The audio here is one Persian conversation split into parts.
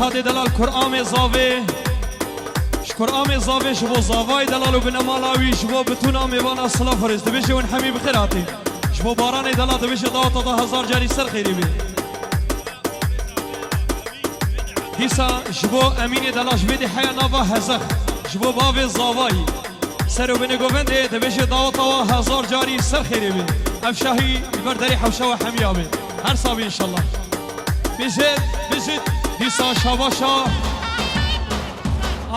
هذه دلال قرآن زاوي قرآن زاوي شبو زاوي دلال وبن مالاوي شبو بتونا ميوانا صلاة فرز دبيش ون حمي بخيراتي شبو باراني دلال دبيش ضاوطة هزار جاري سر خيري بي ديسا شبو اميني دلال شبيدي حيا نافا هزخ شبو بابي زاوي سر وبن قوفنده دبيش ضاوطة هزار جاري سر خيري بي افشاهي البردري حوشاوة حميامي هر صابي ان شاء الله بيزيد ديسا شاباشا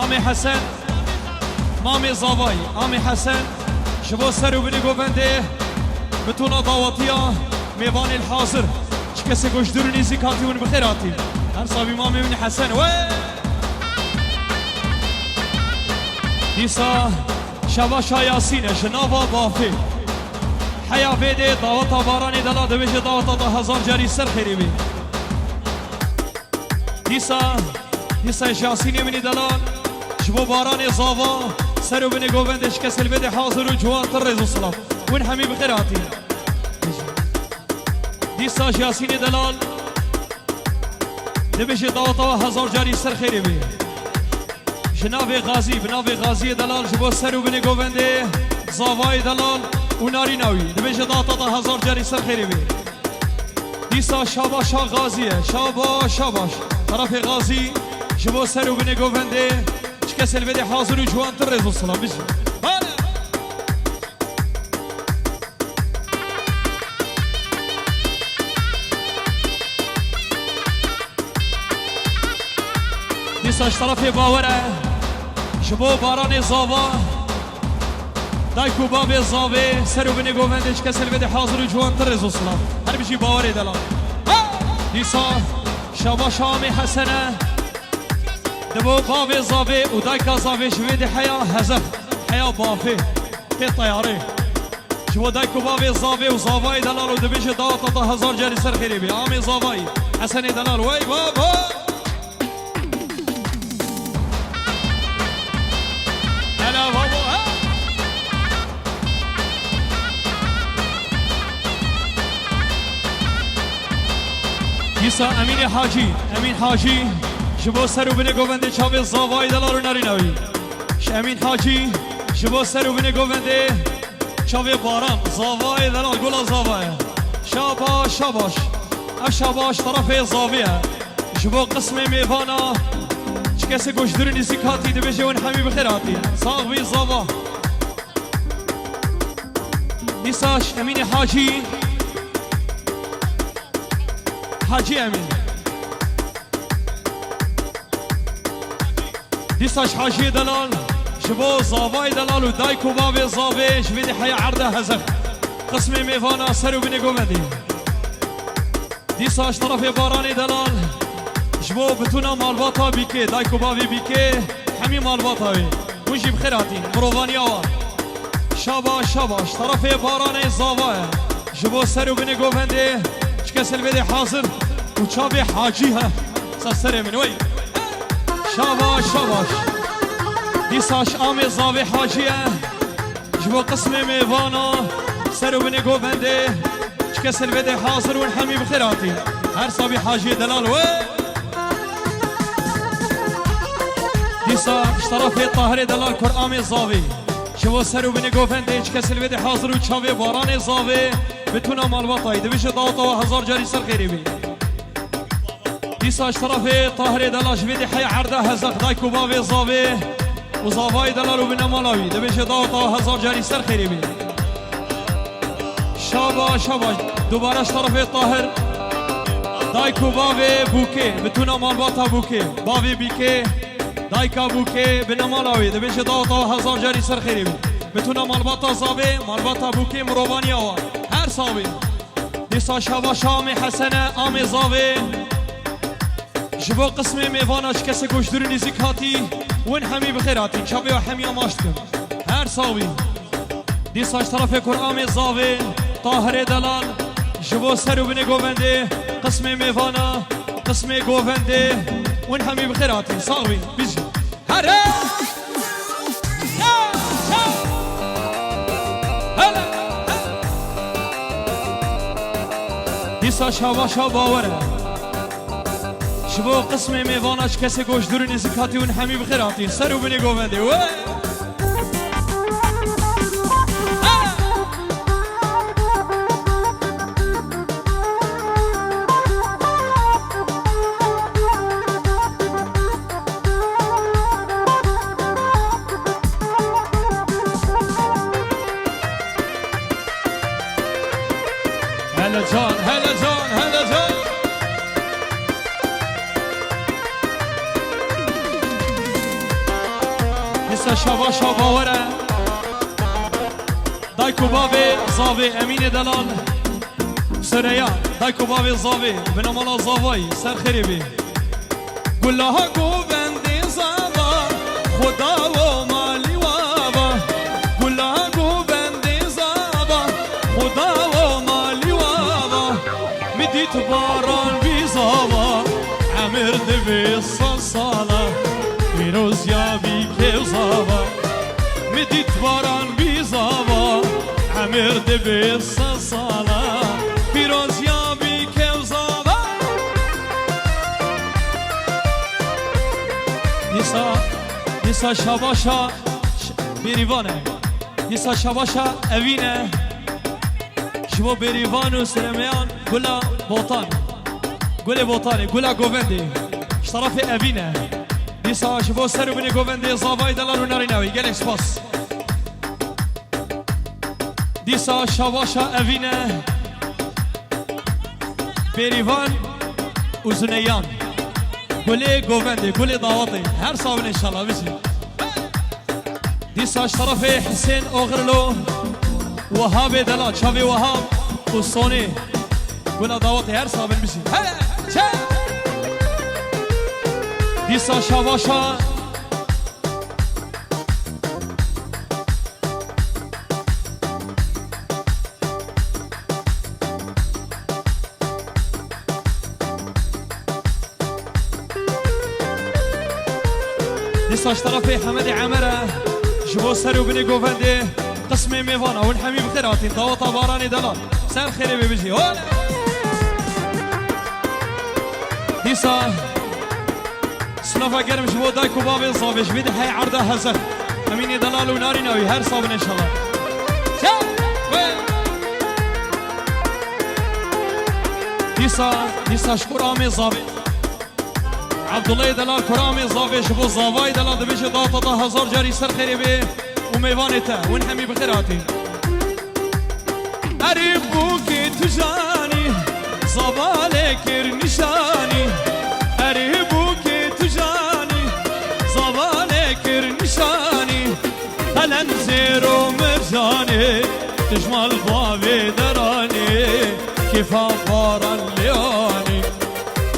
آمي حسن مامي زاوي آمي حسن شبو سر وبني قوفنده بتونا ضاوطيا ميوان الحاضر شكسي قوش دروني زكاتي ون بخيراتي هر صابي مامي بني حسن ديسا شاباشا ياسين شنافا بافي حيا بيدي ضاوطا باراني دلا دبيش ضاوطا هزار جاري سر خيري بي ديسا ياسيني مني دلال شبو باراني زافا سرو بني قوفندش كسل بدي حاضر وجوان طرز وصلاف وين حمي بخيراتي ديسا ياسيني دلال دبش ضوطا هزار جاري سر خيري بي بنافي غازي دلال شبو سرو بني قوفندي زافاي دلال وناري ناوي دبش ضوطا هزار جاري سر خيري بي ديسا شاباشا غازية شاباش طرف غازي شبو سرو بني قوفندي شكسل بدي حاضر وجوان طرز وصلاة بيجي ديساش طرفي باورة شبو باراني زاوا دايكو بابي زاوي سرو بني قوفندي شكسل بدي حاضر وجوان طرز وصلاة هر بيجي باوري دلال ديسا شاباشامي حسنة دبو بابي زاوي ودايكا زاوي شويدي حياة هزف حياة بافي في طياري شو دايكو بابي زاوي وزاوي دلال ودبيش ضاوطة هزار جاري سر خيري بي عامي زاوي حسني دلال وي بابا هلا بابا يسا امين حاجي شبو سرو بني قوفندي شابي زاوي دلال وناري ناوي امين حاجي شبو سرو بني قوفندي شابي باران زاوي دلال قولا زاوي شاباش طرفي زاوية شبو قسمي ميفانا شكسي قوش درني سكاتي دبيجي ون حمي بخيراتي صاغبي زاوا نساش امين حاجي امين ديساش حاجي دلال شبو زاوي دلال ودايكو بابي زاوي شبيدي حيا عرضه هزخ قسمي ميفانا سرو بني قومدي ديساش طرفي باراني دلال شبو بتونا مالباطا بيكي دايكو بابي بيكي حمي مالباطاوي وجي بخيراتي مروفانياوا شاباش طرفي باراني زاوي شبو سرو بني قومدي شكسل بدي حاضر وشابي حاجيها سسري من وي شاباش ديساش آمي زاوي حاجية جبو قسمي ميفانا سرو بني قوفندي شكسل بدي حاضر ونحمي بخيراتي هر صابي حاجية دلال وي ديسا اشترافي طاهري دلال قرآن زاوي جبو سرو بني قوفندي شكسل بدي حاضر وشابي باراني زاوي بتونا مالبطاي دبيش ضاوطة وهزار جاري سر خيري بي ديسا اشترافي طاهري دلال شبيدي حي عرضه هزخ دايكو بابي زاوي وزاوي دلال وبنا مالاوي دبيش ضاوطة وهزار جاري سر خيري بي شاباش دوباره اشترافي طاهر دايكو بابي بوكي بتونا مالبطا بوكي بابي بيكي دايكا بوكي بنا مالاوي دبيش ضاوطة وهزار جاري سر خيري بي بتونا مالبطا زاوي مالبطا بوكي مروفانياوا هر صاوي ديسا شاباشامي حسنة آمي زاوي جبو قسمي ميفانا شكسي قوش درني زكاتي وين حمي بخيراتي شابي وحمي اماشتكم هر صاوي ديساش طرفي قرآن زاوي طاهري دلال جبو سرو بني قوفندي قسمي ميفانا قسمي قوفندي وين حمي بخيراتي صاوي بيجي هر ديساش هوا شاباوره شبو قسم میوانش کسی گوش دورونی زکاتی اون همی بخیراتی سر و بینی گوونده هلا جان هلا جان هلا جان حسا شبا شباوره دایکو بابی زاوی امین دلال سریا دایکو بابی زاوی بنامالا زاوی سر خیری بی گلها گوبندی زاوا خدا و مالی وابا گلها گوبندی زاوا خدا و مالی وابا مدیت باران بی زاوا عمر دبی سالا پیروز یا بی که زاوا مدیت باران بی زاوا عمر دبی سالا پیروز یا بی که زاوا نیسا شباشا بریوانه نیسا شباشا اوینه شبو بریوان و سلمیان گلا بوطان گل بوطانه گلا گوونده طرف اوینه نیسا شبو سر و بینی گوونده زاوای دلال و نارینوی گلک سپاس دیسا شباشا اوینه بریوان و زنیان گل گوونده گل دعوتی هر صابن انشالله بشی دیسا طرف حسین اغرلو وهاب دلال شافي وهاب والصوني قلنا دعوتي هر صابن بشي هلا شا ديسا شاباشا ديسا طرفي حمد عمره جبو سرو بني قوفندي قسمي ميفانا ونحمي بخيراتي ضوطة باراني دلال سام خيري بيجي هولا ديسا سنفا قرم شبو دايكو بابي صابش بيدي حي عرضة هزر اميني دلال وناري ناوي هر صابن ان شاء الله ديسا شكور امي صابي عبد الله دلال كرامي صابي شبو صاباي دلال دبيش ضوطة هزار جاري سر خيري بيه وميوانتا ونحمي بخيراتي أريبوكي تجاني صبالك نشاني أريبوكي تجاني صبالك نشاني هلن زيرو مرجاني تجمل بابي دراني كيف أفارا لياني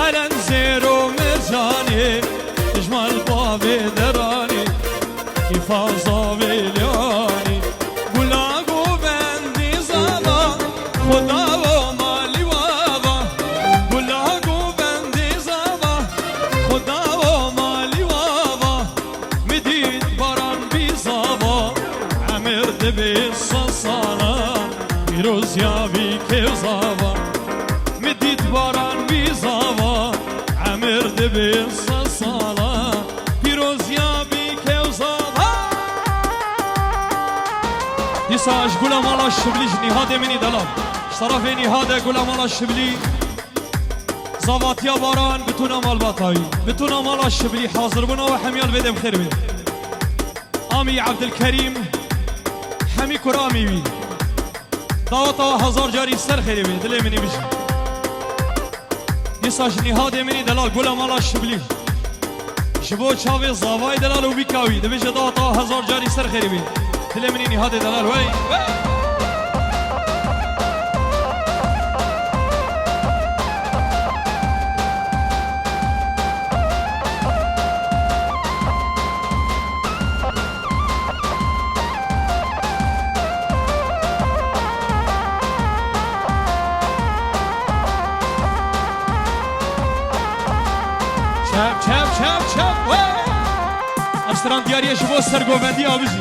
هلن زيرو مرجاني تجمل بابي دراني كيف أصابي لياني قلاقو بندي زابا خدا ومالي وابا قلاقو بندي زابا خدا ومالي وابا مديد بران بيزابا عمر دبي الصصالة بيروز يا بيكي زابا مديد بران بيزابا عمر دبي الصصالة بيروز يا بيكي زابا ديساش قولا مالا الشبلي نهاد مني دلال شرفي نهاد قولا مالا الشبلي زواتيا باران بتونا مال بطاوي بتونا مالا الشبلي حاضر بنا وحميال بيدي بخير بي آمي عبد الكريم حمي كرامي بي دعوتا هزار جاري سر خيري بي دلي مني بيش ديساش نهاد مني دلال قولا مالا الشبلي شبو شاوي زاواي دلال وبيكاوي دبيش دعوتا هزار جاري سر خيري بي دلي مني هذا دلال وي شاب وي اشتران دياري شبو سرقوفندي ابجي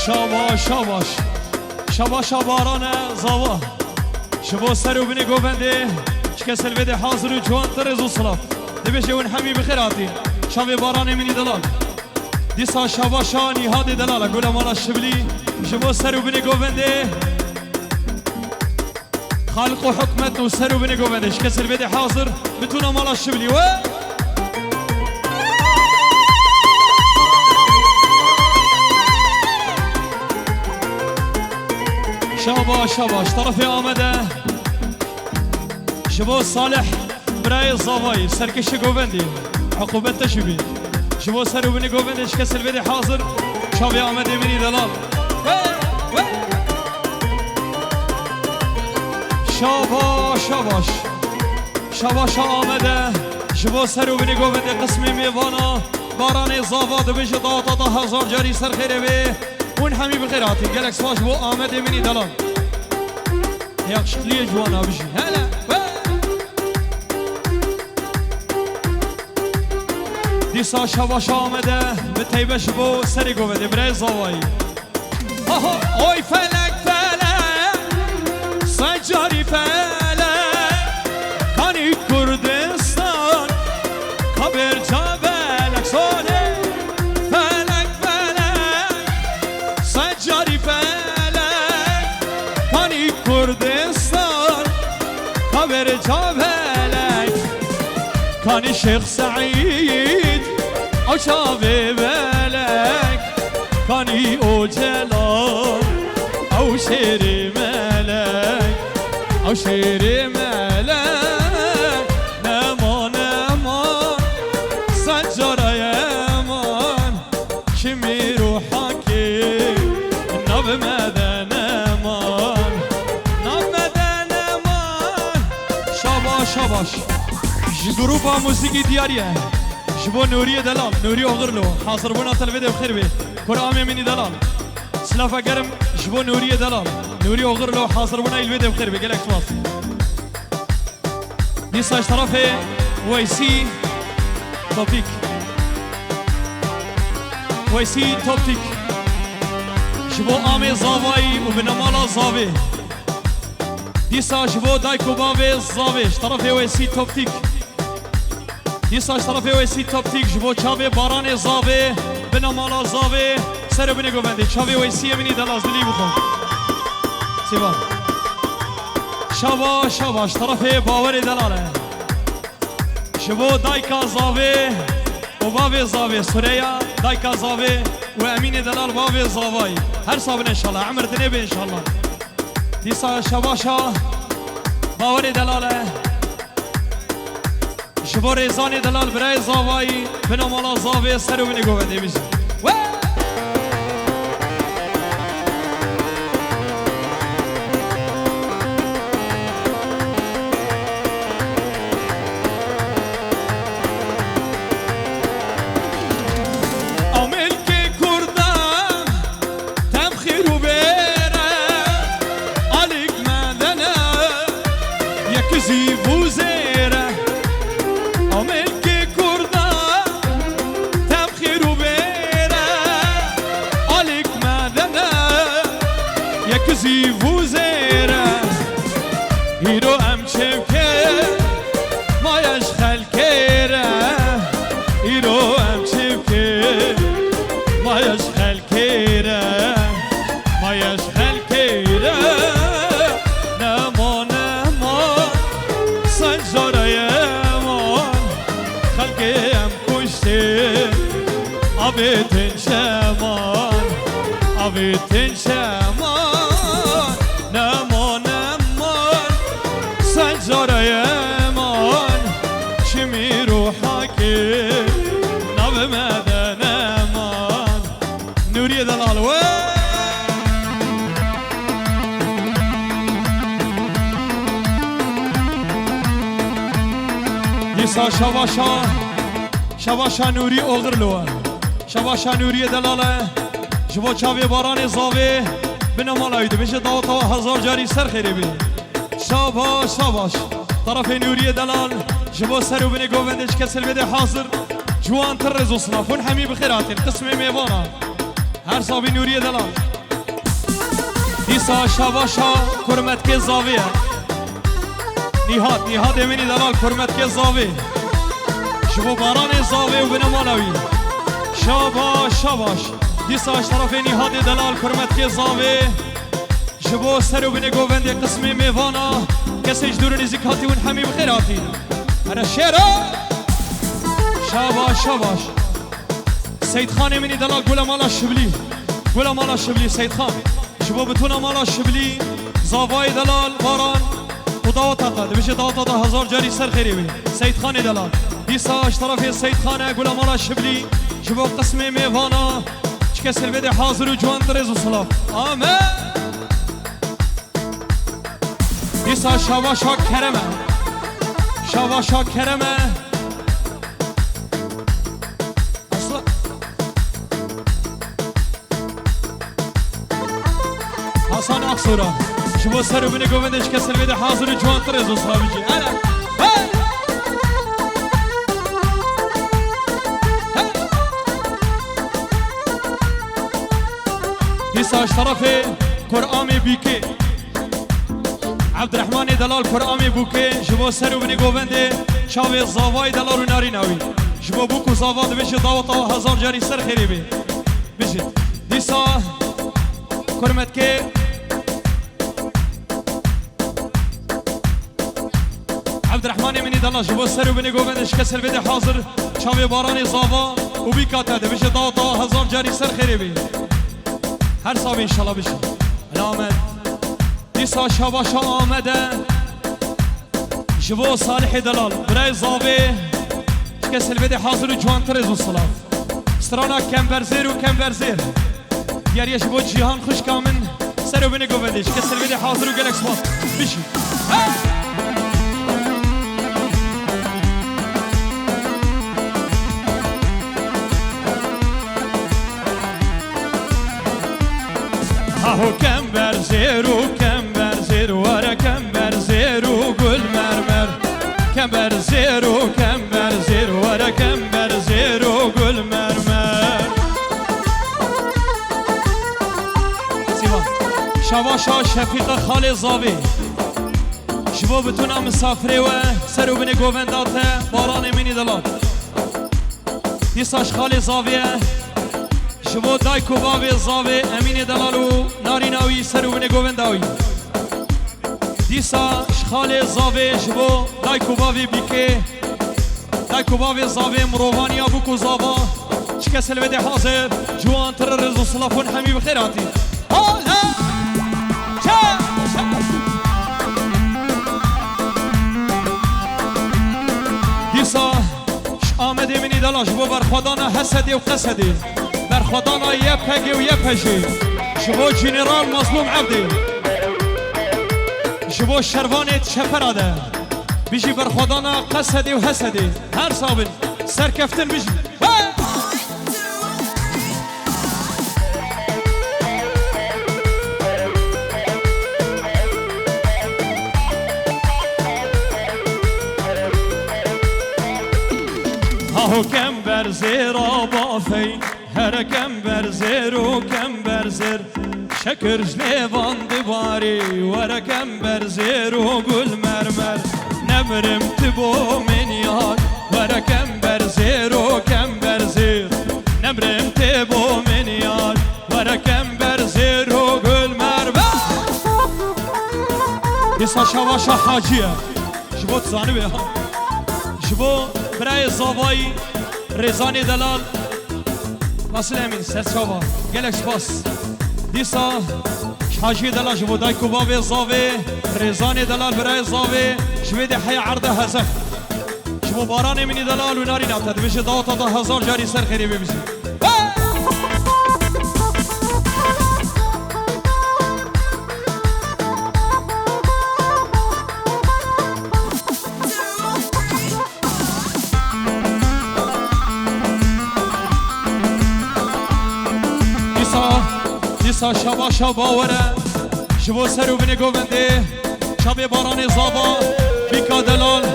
شاباش شاباش شاباش باران زوا شبو سرو بني گوونده شکسل بده حاضر و جوان ترز و صلاف دبشه ون حمی بخیراتی شاب باران منی دلال دیسا شاباشا نیهاد دلاله گل مالا شبلی شبو سرو بني گوونده خالق و حکمت و سرو بني گوونده شکسل بده حاضر بتونه مالا شبلی و شاباش شاباش طرفي آمده شبو صالح براي الزواي سركش گووندي عقوبت تشبي شبو سرو بني گووندي شكسل بدي حاضر شابي آمده مني دلال شاباش شاباش شاباش آمده شبو سرو بني گووندي قسمي ميوانا باراني زاوا دبش داتا هزار جاري سر خيره بي ون حمي بخيراتي قالك سواش بو آمده مني دلال ياكش ليه جوانا بجي هلا دیسا شواش آمده به تیبش بو سری گوده برای زوایی اوی فلک فلک سجاری فلک کانی کردستان کبر جابلک سونه فلک فلک سجاری فلک کانی کردستان کبر جابلک کانی شیخ سعید او شابه ملك كاني او جلال او شيري ملك او شيري ملك نمان نمان سجارة يمان شمي روحك ناب مدى نمان ناب مدى نمان شاباش شاباش جروبا موسيقي دياريه جبو نوري دلال نوري وغرلو حاضر بنا تلفيده بخير بي كرامي مني دلال سلافا قرم جبو نوري دلال نوري وغرلو حاضر بنا الفيده بخير بي قالك سواس ديسا اشترافي ويسي توبيك ويسي توبيك جبو آمي زاوي وبنمالا زاوي ديسا جبو دايكو بافي زاوي اشترافي ويسي توبيك دیساش طرفی ویسی تاپتیک جبو چاوی باران زاوی بنا مالا زاوی سر بینی گوندی چاوی ویسی منی دلاز دلی بخون سیوان شاباش شاباش طرفی باوری دلاله جبو دایکا زاوی و باوی زاوی سوریا دایکا زاوی و امین دلال باوی زاوی هر صابن انشالله عمر دنیبی انشالله دیسا شاباشا باوری دلاله شبو ریزانی دلال برای زاوایی بنا مالا زاوی سرو بینی گوونده بیشی Abitin şeman, abitin şeman, neman neman, sencara yeman, kimi ruhaki, navmeden eman, Nuriye Dalal ve Disa şavaşa, şavaşa Nuri oğurluğa. شباشا نوری دلاله جبو چاوی باران زاوی بنا مالایده بشه داوتا هزار جاری سر خیری بی شاباش شاباش طرف نوری دلال جبو سرو بینی گووندش کسل بده حاضر جوان تر رزو صنافون همی بخیراتین قسم میوانا هر صابی نوری دلال دیسا شباشا کرمت که زاویه نیهاد امینی دلال کرمت که زاوی شبو باران زاوی و بنمانوی شباش دیسا اشتراف نیهاد دلال کرمت که زاوی شبو سر و بنگو وند قسمی میوانا کسیش دور نزیکاتی و همی بخیراتی انا شیرا شباش سید خان امینی دلال گولا مالا شبلی سید خان شبو بتونا مالا شبلی زاوای دلال باران و داوت آقا بشه داوت 1000 جاری سر خیری بی سید خان دلال دیسا اشتراف سید خانه گولا مالا شبلی شبو قسم میوانا چکه سلویده حاضر و جوان ترز و صلاف آمین دیسا شواشا کرمه اصلا حسن اقصورا شبو سر و بینه گوندش که سلویده حاضر و جوان ترز و صلاف جی دیسا طرف قرآن بیکی عبدالرحمن دلال قرآن بوکی شبو سر و بینی گوونده شاوی زاوای دلال و ناری ناوی شبو بوکو زاواد بشه داوتا 1000 جاری سر خیری بی بشه دیسا کرمت که عبدالرحمن منی دلال شبو سر و بینی گووندش کسل بده حاضر شاوی باران زاوا و بیکاته ده بشه داوتا 1000 جاری سر خیری بی هر صاحب انشالله بشه علامت دیسا شباشا آمده شبو صالح دلال برای زاوی کسل بده حاضر و جوان ترز و صلاف سترانا کمبرزیر و کمبرزیر یاری شبو جیهان خوش کامن سر و بینه گوندش کسل بده حاضر و گلکس باز بشی کمبرزیر وره کمبرزیر و گل مرمر کمبرزیر وره کمبرزیر و گل مرمر سیما شواشا شفیق خال زاوی شبو بتونا مسافری و سر و بینه گوونداته باران منی دلال دیساش خال زاویه شبو دایکو باوی زاوی امین دلالو ناریناوی سرونه گوونداوی دیسا شخال زاوی شبو دایکو باوی بیکه دایکو باوی زاوی مروانیا بوکو زاوا چکه سلوه حاضر جوان تر رزو صلافون همی بخیراتی حالا دیسا آمده منی دلا شبو برخوادانا حسدی و قسدی در خدانا یه پگی و یه پشی شبو جنرال مظلوم عبدی شبو شروانت شپراده بیشی بر خدانا قصدی و حسدی هر صابن سرکفتن بیشی هاو کمبرزیر آبافی هر کمبرزیر و کمبرزیر شکرش لیوان دیواری ور کمبرزیر و گل مرمر نبرم تبو من یار ور کمبرزیر و کمبرزیر نبرم تبو من یار ور کمبرزیر و گل مرمر دیسا شواشا حاجیه شبو تزانی به شبو برای زاوایی رزانی دلال nasıl emin ses çaba gelek spas disa حاجی دلال شبو دایکو باوی زاوی رزانی دلال برای زاوی شویده حی عرضه هزه شبو باران منی دلال و ناری نبتد بشه داوتا 1000 جاری سر خیری ببیسی دیسا شباشا باوره شبو سر و بینه گوونده شب باران زابا بیکا دلال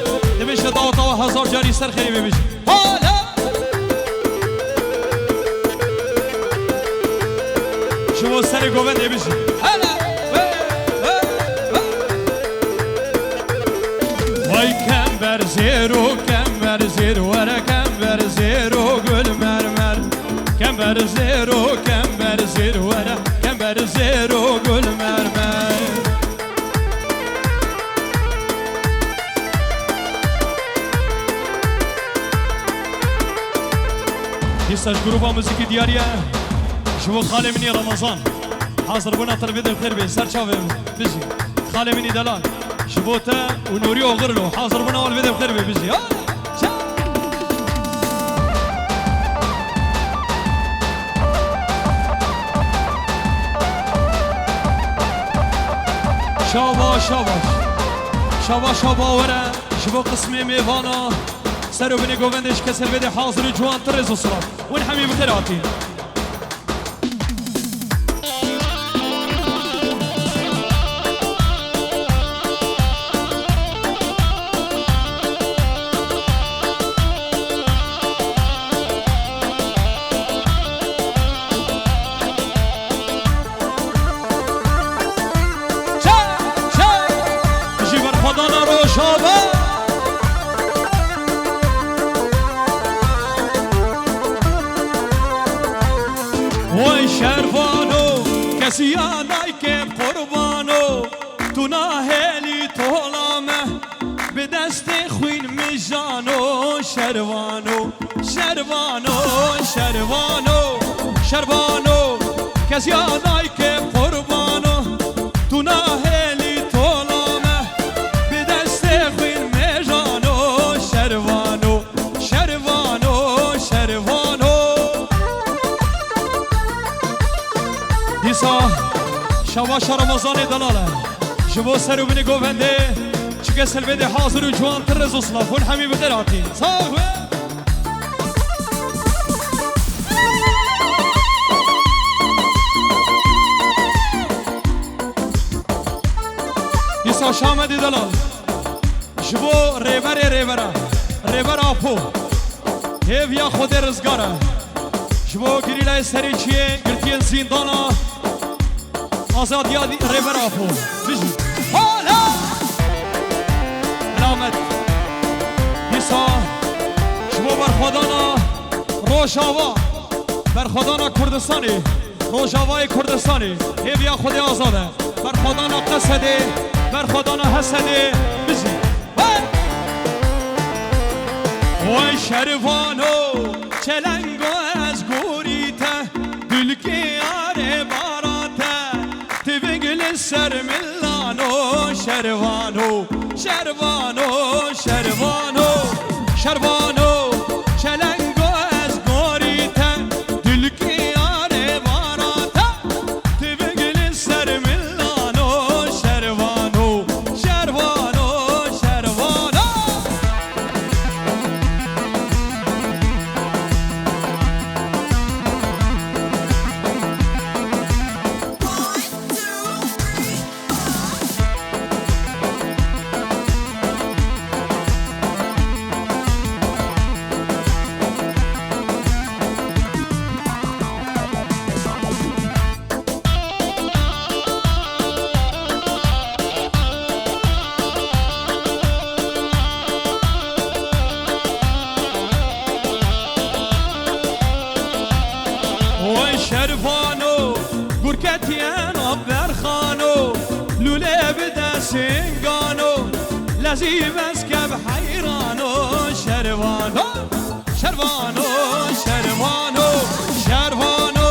نمیشه داوتا 1000 جاری سر خیلی ببیشه حالا شبو سر گوونده بشه حالا كمبر زيرو كمبر زيرو ورا كمبر زيرو قول مرمر كمبر زيرو كمبر زيرو ورا كمبر زيرو قول مرمر يساج جروبا موسيقى ديارية شوفوا خالي مني رمضان حاضر بنا تربية الخير بي سر شافهم بيجي خالي مني دلال شبوته ونوري وغرلو حاضر بنا والبيت الخير بي بيجي شابا شابا شابا شابا ورا شبو قسمي ميفانا سرو بني قوفندش كسر بيدي حاضر جوان ترز وصرف ونحمي بخيراتي کسیانای که قربانو تو ناهلی طولامه به دست خوین میجانو شروانو شروانو شروانو شروانو کسیانای که قربانو تو ناهلی طولامه به دست خوین میجانو شروانو شروانو شروانو دیسا شواش رمضان دلاله شبو سرو بني قوفنده چکه سلبده حاضر و جوان ترز و صلافون همی بخیراتی صافه دیسا شامدی دلال شبو ریبر آپو هیو یا خود رزگاره شبو گریلای سری چیه گرتین زیندانا آزاد یادی ریبر آپو بجی حالا علامت دیسا شبو برخودانا روشاوا برخودانا کردستانی روشاوای کردستانی هیویا خودی آزاده برخودانا قصده برخودانا حسده بجی وای شروانو چلنگو از گوریته دلکی آره باراته تبگل سر ملانو شروانو شروانو شروانو شروانو چلنگو از گوریته دلکی آره باراته تبگل سر ملانو شروانو شروانو شروانو شرفانو گرکتین برخانو لوله بده سنگانو لذیب از کب حیرانو شروانو شروانو شروانو شروانو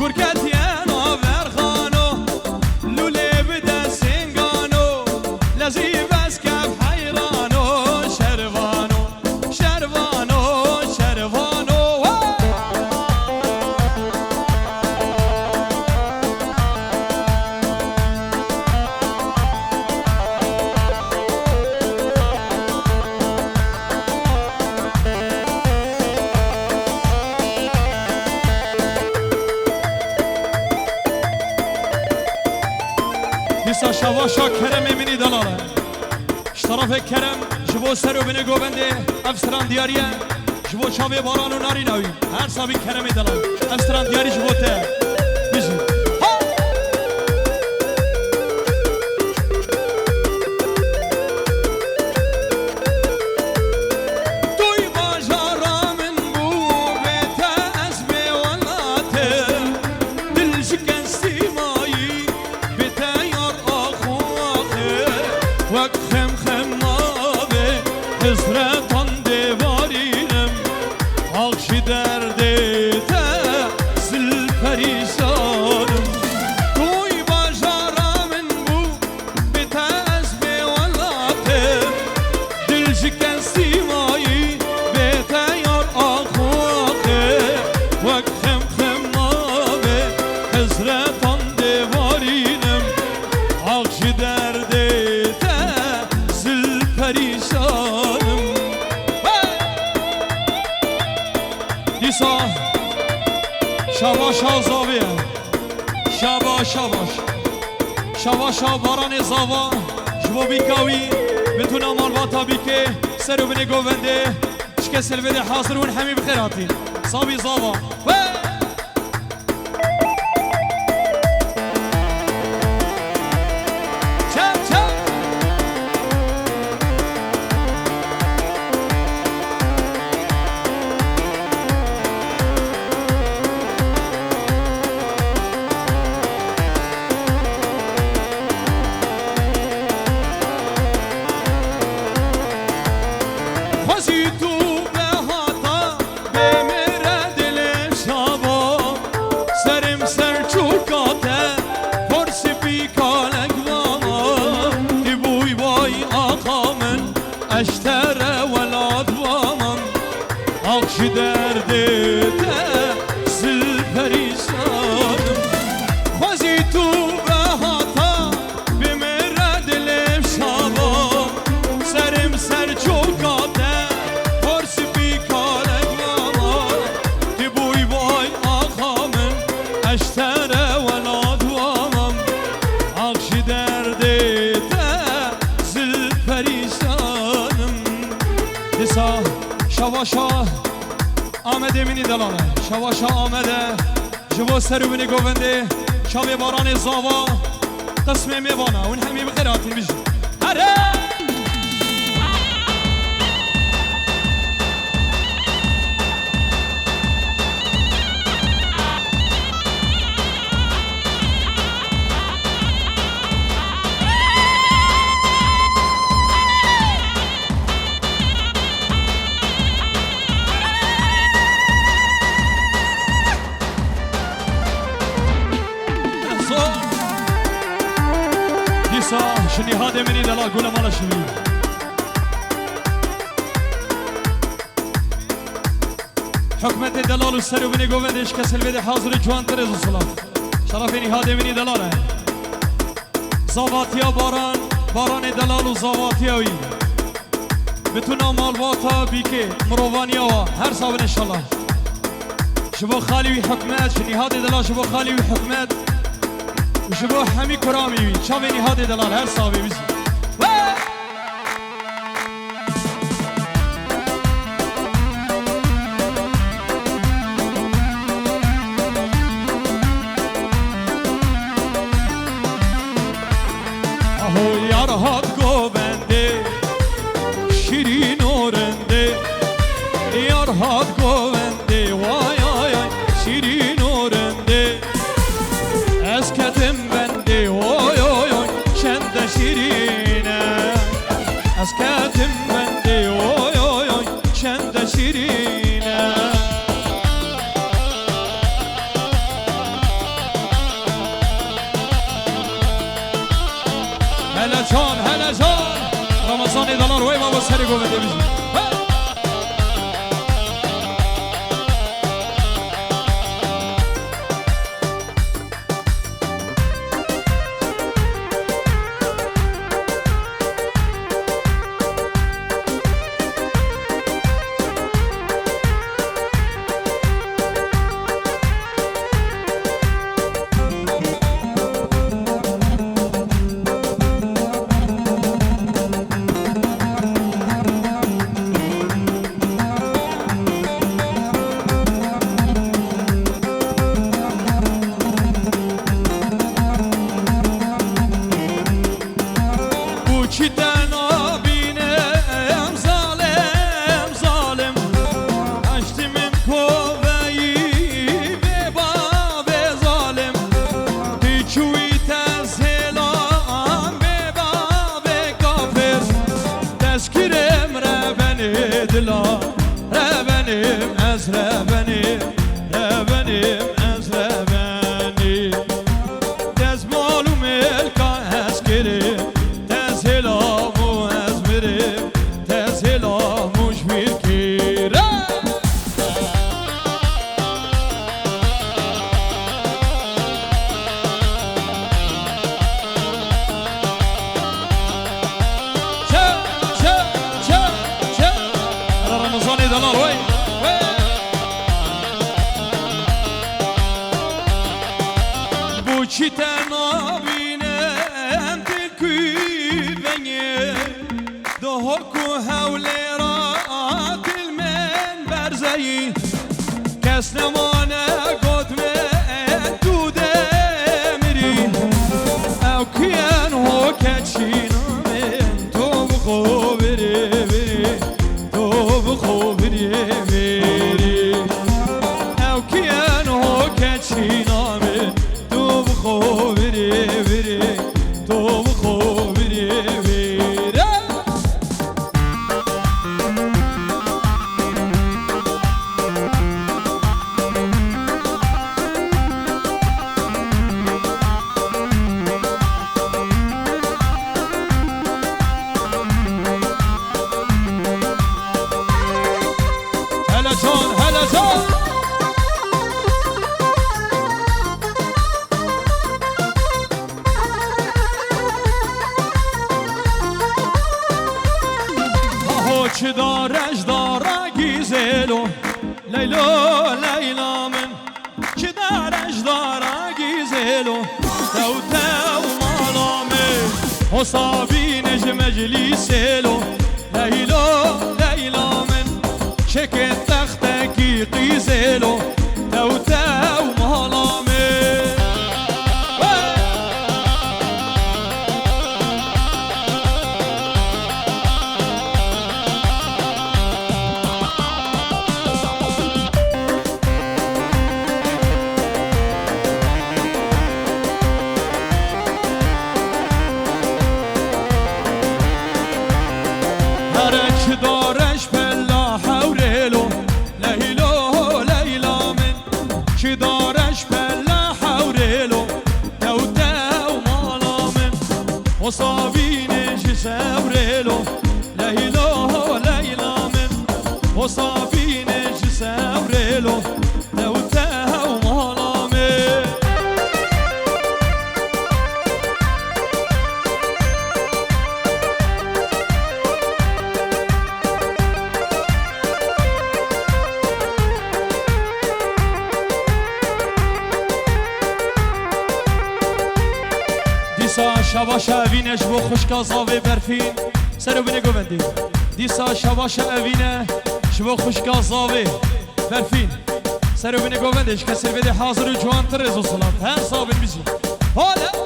گرکتین برخانو لوله بده سنگانو لذیب از کب حیرانو شروانو شروانو شروانو دیسا شواشا کرم منی دلاله اشتراف کرم جبو سرو بنی گوبنده افسران دیاریه جبو چاوی باران و ناری نوی هر سابی کرم دلال افسران دیاری جبو ته بجی پریشانم توی باجارا من بو بتاز به ولاته دل شکستی مایی بتا یار آخوخه وک خم خم آبه حسرتان دیوارینم آخش درده تا زل پریشانم دیسا شواش ها زاویه شواش شواش شواش ها باران زاوا جبو بیکاوی بتونا مالواتا بیکه سرو بنی گوونده شکه سلوه حاضرون همی بخیراتی صابی زاوا اشترى ولاد وامم آخش درده تحصیل پریشانم خوزی تو بهاتا بمیره دلم شابا سرم سر چوکاته پرس بیکارک ماما دی بوی بای آقا من اشترى ولاد وامم آخش درده تحصیل پریشانم دیسا شواشا آمده منی دلانه شواشا آمده جبو سرو منی گوونده شاوی باران زاوا قسمه میوانه اون همی بخیراتی میشه هره شنی هاده منی دلا گوله مالا شنی حکمت دلال و سر و بنی گوندش کسل بده حاضر جوان ترز و صلاف شرف نی هاده منی دلاله زاواتیا باران باران دلال و زاواتیاوی بتونا مالواتا بیکه مروانیا و هر صابن انشالله شبو خالی و حکمت شنی هاده دلا شبو خالی و حکمت وشبو همي كرامي شافيني هادي دلال هر صابي بيزي اهو يار هاد گوونده شیرین ورنده یار هاد گوونده وای آی آی شیرین ورنده اسکتم بنده oy oy oy çende şirine اسکتم بنده oy oy oy çende şirine hele can Ramazan edalar oy baba seri gövde bizim Rebenim ez rebenim, rebenim ez rebenim حوشيتا نابينم تلكي بني دهوكو هولي رات المن برزي كسلمانا قدمة تو دمري او كيان هو كاتشينا من تو بخو بري بري تو بخو بري بري او كيان هو كاتشينا من تو بخو بري بري تو بخو بري بري هلا جون هلا جون هاهو چه دارش داره گیزلو لیلو لیلا من چه دارش داره گیزلو تو تو مالامه حسابی نج مجلیسلو لیلو لیلا من شكت تختكي قيزلو تو تو مالامي هرك دارش بلا حوريلو ليلو ليلا من شي دارش بلا حوريلو تو تو مالا من وصابين شي سوريلو ليلو ليلا من وصابين شي سوريلو تو تو مالا من دیسا شبا شوینش بو خوشکا زاوی برفین سرو بینه گوندی دیسا شبا شوینه شبو خوشکا زاوی برفین سرو بینه گوندش کسر بده حاضر و جوان تر رزو صلات هر صابن بیزی حالا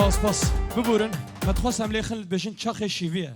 سپاس ببورن ما تخواستم لیخل بشین چاخ شیویه